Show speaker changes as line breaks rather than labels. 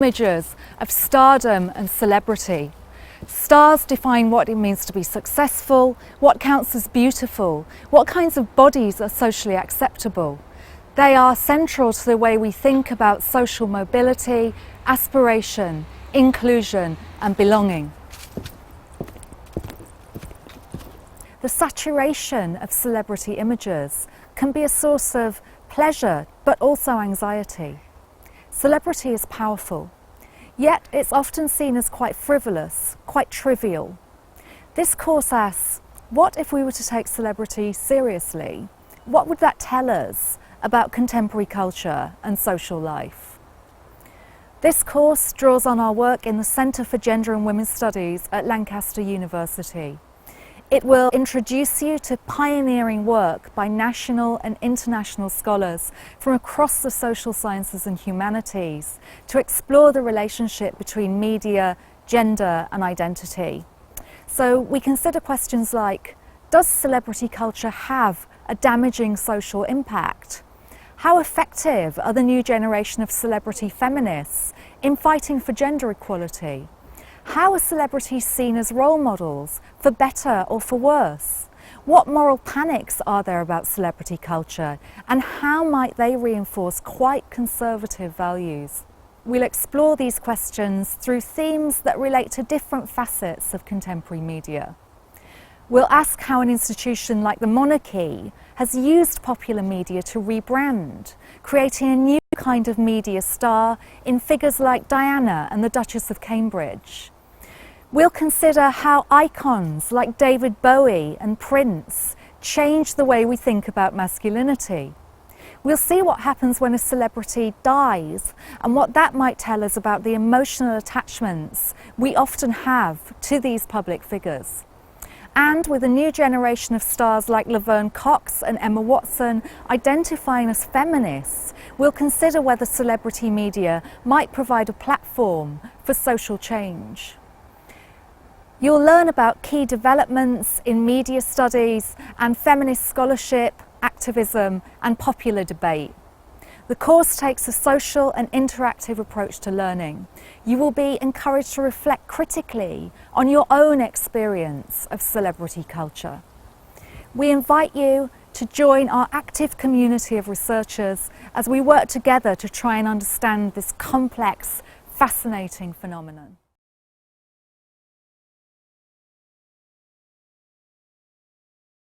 images of stardom and celebrity. Stars define what it means to be successful, what counts as beautiful, what kinds of bodies are socially acceptable. They are central to the way we think about social mobility, aspiration, inclusion and belonging. The saturation of celebrity images can be a source of pleasure but also anxiety. Celebrity is powerful, yet it's often seen as quite frivolous, quite trivial. This course asks, what if we were to take celebrity seriously? What would that tell us about contemporary culture and social life? This course draws on our work in the Centre for Gender and Women's Studies at Lancaster University. It will introduce you to pioneering work by national and international scholars from across the social sciences and humanities to explore the relationship between media, gender and identity. So we consider questions like, does celebrity culture have a damaging social impact? How effective are the new generation of celebrity feminists in fighting for gender equality? How are celebrities seen as role models, for better or for worse? What moral panics are there about celebrity culture, and how might they reinforce quite conservative values? We'll explore these questions through themes that relate to different facets of contemporary media. We'll ask how an institution like the monarchy has used popular media to rebrand, creating a new kind of media star in figures like Diana and the Duchess of Cambridge. We'll consider how icons like David Bowie and Prince change the way we think about masculinity. We'll see what happens when a celebrity dies and what that might tell us about the emotional attachments we often have to these public figures. And with a new generation of stars like Laverne Cox and Emma Watson identifying as feminists, we'll consider whether celebrity media might provide a platform for social change. You'll learn about key developments in media studies and feminist scholarship, activism and popular debate. The course takes a social and interactive approach to learning. You will be encouraged to reflect critically on your own experience of celebrity culture. We invite you to join our active community of researchers as we work together to try and understand this complex, fascinating phenomenon.